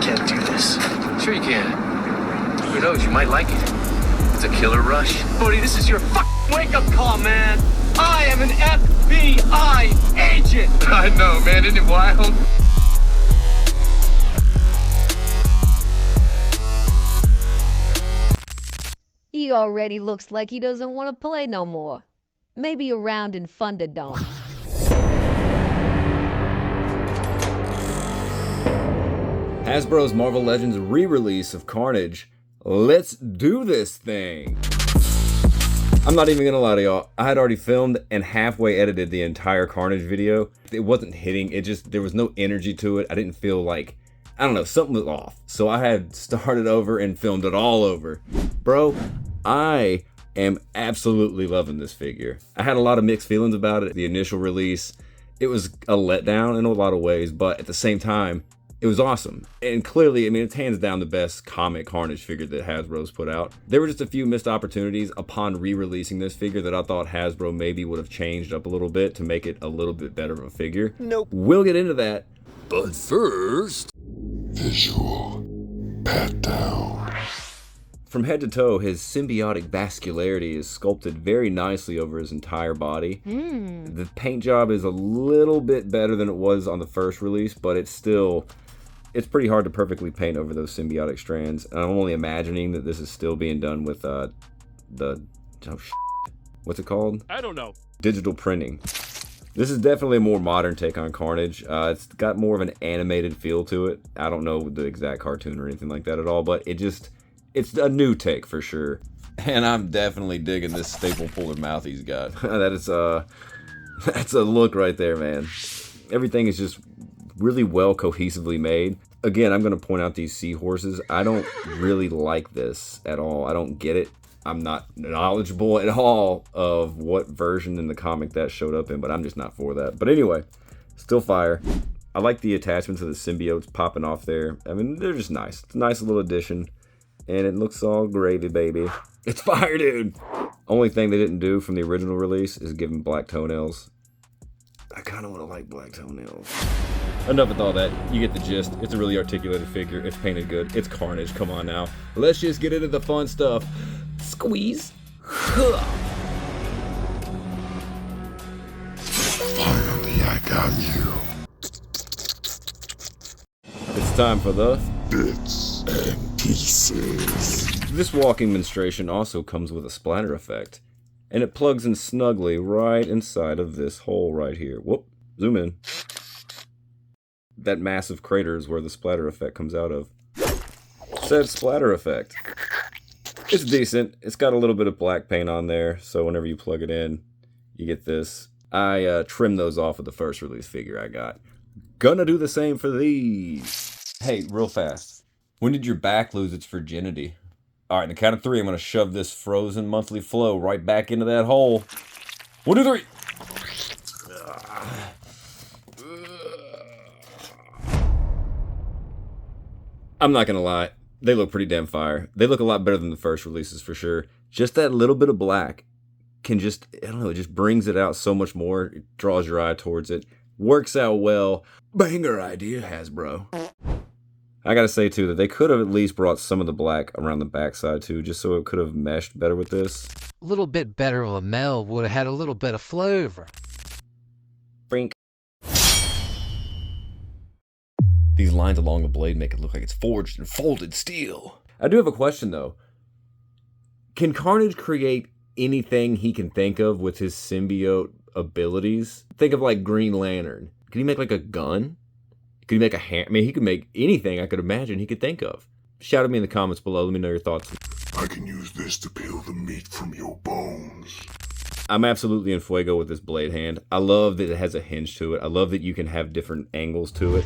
can't do this. Sure you can. Who knows, you might like it. It's a killer rush. Buddy, this is your wake-up call, man. I am an FBI agent. I know, man. Isn't it wild? He already looks like he doesn't want to play no more. Maybe a round in Thunderdome. Hasbro's Marvel Legends re-release of Carnage. Let's do this thing. I'm not even gonna lie to y'all. I had already filmed and halfway edited the entire Carnage video. It wasn't hitting. There was no energy to it. I didn't feel like, I don't know, something was off. So I had started over and filmed it all over. Bro, I am absolutely loving this figure. I had a lot of mixed feelings about it. The initial release, it was a letdown in a lot of ways, but at the same time, it was awesome. And clearly, I mean, it's hands down the best comic Carnage figure that Hasbro's put out. There were just a few missed opportunities upon re-releasing this figure that I thought Hasbro maybe would have changed up a little bit to make it a little bit better of a figure. Nope. We'll get into that. But first... Visual pat down. From head to toe, his symbiotic vascularity is sculpted very nicely over his entire body. The paint job is a little bit better than it was on the first release, but it's pretty hard to perfectly paint over those symbiotic strands. And I'm only imagining that this is still being done with what's it called? I don't know. Digital printing. This is definitely a more modern take on Carnage. It's got more of an animated feel to it. I don't know the exact cartoon or anything like that at all, but it's a new take for sure. And I'm definitely digging this staple puller mouth he's got. That's a look right there, man. Everything is just really well cohesively made. Again, I'm going to point out these seahorses. I don't really like this at all. I don't get it. I'm not knowledgeable at all of what version in the comic that showed up in, but I'm just not for that. But anyway, still fire. I like the attachments of the symbiotes popping off there. I mean, they're just nice. It's a nice little addition. And it looks all gravy, baby. It's fire, dude. Only thing they didn't do from the original release is give him black toenails. I kind of want to like black toenails. Enough with all that. You get the gist. It's a really articulated figure. It's painted good. It's Carnage. Come on now. Let's just get into the fun stuff. Squeeze. Finally, I got you. It's time for the Bits and pieces. This walking menstruation also comes with a splatter effect, and it plugs in snugly right inside of this hole right here. Whoop, zoom in. That massive crater is where the splatter effect comes out of. Said splatter effect. It's decent. It's got a little bit of black paint on there, so whenever you plug it in, you get this. I trimmed those off of the first release figure I got. Gonna do the same for these. Hey, real fast. When did your back lose its virginity? All right, on the count of 3, I'm going to shove this frozen monthly flow right back into that hole. 1, 2, 3. I'm not going to lie. They look pretty damn fire. They look a lot better than the first releases for sure. Just that little bit of black can just, I don't know, it just brings it out so much more. It draws your eye towards it. Works out well. Banger idea, Hasbro. I gotta say too that they could have at least brought some of the black around the backside too, just so it could have meshed better with this. A little bit better of a meld would have had a little bit of flavor. Brink. These lines along the blade make it look like it's forged in folded steel. I do have a question though. Can Carnage create anything he can think of with his symbiote abilities? Think of like Green Lantern. Can he make like a gun? Could he make a hand? I mean, he could make anything I could imagine he could think of. Shout at me in the comments below. Let me know your thoughts. I can use this to peel the meat from your bones. I'm absolutely in fuego with this blade hand. I love that it has a hinge to it. I love that you can have different angles to it.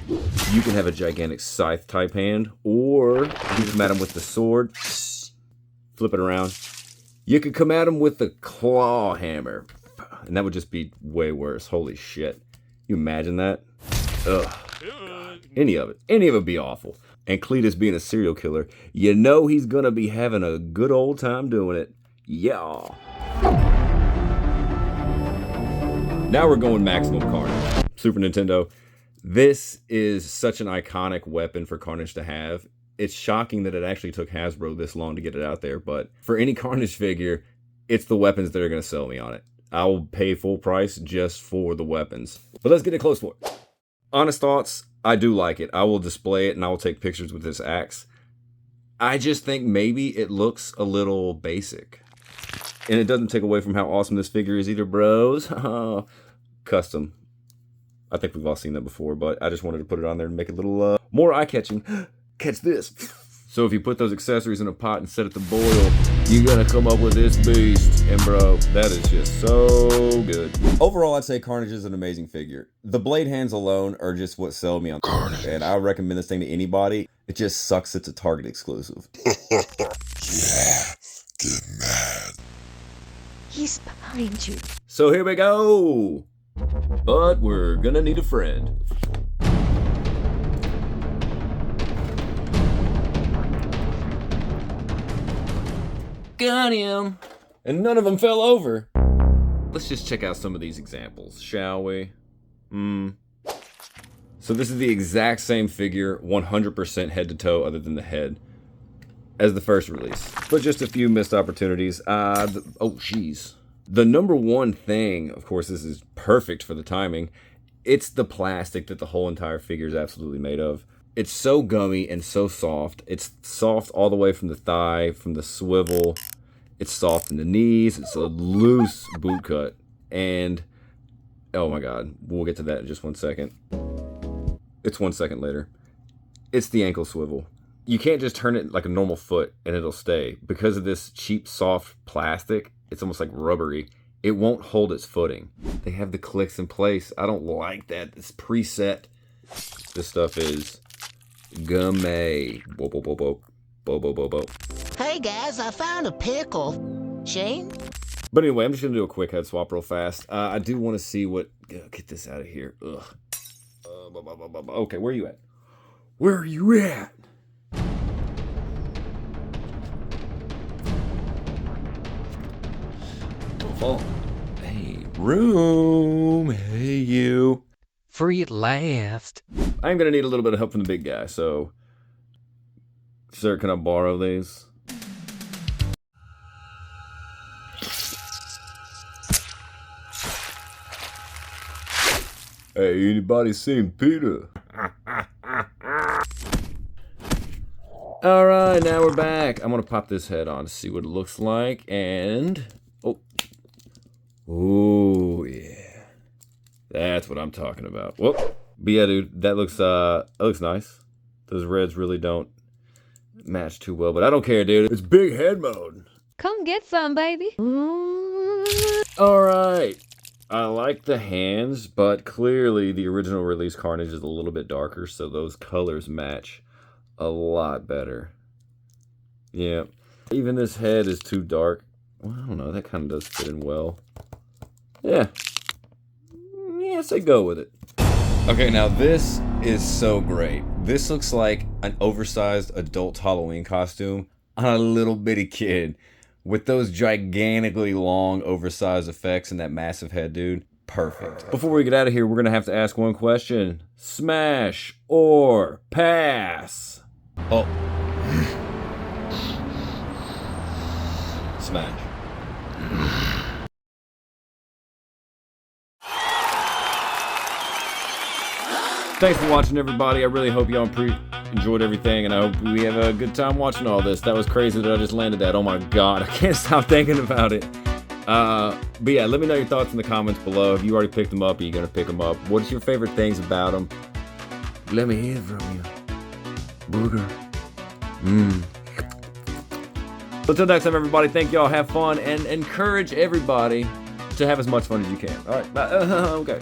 You can have a gigantic scythe type hand, or you can come at him with the sword. Flip it around. You could come at him with the claw hammer. And that would just be way worse. Holy shit. You imagine that? Ugh. Any of it would be awful. And Cletus being a serial killer, you know he's gonna be having a good old time doing it. Yeah. Now we're going maximum Carnage. Super Nintendo. This is such an iconic weapon for Carnage to have. It's shocking that it actually took Hasbro this long to get it out there, but for any Carnage figure, it's the weapons that are going to sell me on it. I'll pay full price just for the weapons. But let's get it close for it. Honest thoughts, I do like it. I will display it and I will take pictures with this axe. I just think maybe it looks a little basic. And it doesn't take away from how awesome this figure is either, bros. Custom. I think we've all seen that before, but I just wanted to put it on there and make it a little more eye-catching. Catch this. So if you put those accessories in a pot and set it to boil, you're gonna come up with this beast. And bro, that is just so good. Overall, I'd say Carnage is an amazing figure. The blade hands alone are just what sell me on Carnage. And I recommend this thing to anybody. It just sucks it's a Target exclusive. Yeah, get mad. He's behind you. So here we go. But we're gonna need a friend. Got him. And none of them fell over. Let's just check out some of these examples, shall we? So this is the exact same figure, 100% head to toe other than the head, as the first release. But just a few missed opportunities. Oh, jeez. The number one thing, of course, this is perfect for the timing. It's the plastic that the whole entire figure is absolutely made of. It's so gummy and so soft. It's soft all the way from the thigh, from the swivel. It's soft in the knees. It's a loose boot cut. And, oh my God, we'll get to that in just 1 second. It's 1 second later. It's the ankle swivel. You can't just turn it like a normal foot and it'll stay. Because of this cheap, soft plastic, it's almost like rubbery. It won't hold its footing. They have the clicks in place. I don't like that. It's preset. This stuff is gummy. Bo bo bo bo. Bo bo bo bo. Hey guys, I found a pickle. Shane? But anyway, I'm just gonna do a quick head swap real fast. I do want to see what. Get this out of here. Ugh. Okay, where are you at? Where are you at? Oh, hey, room. Hey, you. Free at last. I'm gonna need a little bit of help from the big guy, so. Sir, can I borrow these? Hey, anybody seen Peter? Alright, now we're back. I'm gonna pop this head on to see what it looks like, and... Oh, yeah. That's what I'm talking about. Whoop. But yeah, dude, that looks nice. Those reds really don't match too well, but I don't care, dude. It's big head mode. Come get some, baby. Alright. I like the hands, but clearly the original release Carnage is a little bit darker, so those colors match a lot better. Yeah. Even this head is too dark. Well, I don't know. That kind of does fit in well. Yeah. Yeah, say go with it. Okay, now this is so great. This looks like an oversized adult Halloween costume on a little bitty kid. With those gigantically long, oversized effects and that massive head, dude. Perfect. Before we get out of here, we're going to have to ask one question. Smash or pass? Oh. Smash. Thanks for watching, everybody. I really hope y'all enjoyed everything, and I hope we have a good time watching all this. That was crazy that I just landed that. Oh my God, I can't stop thinking about it. But yeah, let me know your thoughts in the comments below. Have you already picked them up? Are you gonna pick them up? What's your favorite things about them? Let me hear from you. Booger. Until next time, everybody, thank y'all. Have fun and encourage everybody to have as much fun as you can. All right, bye. Okay.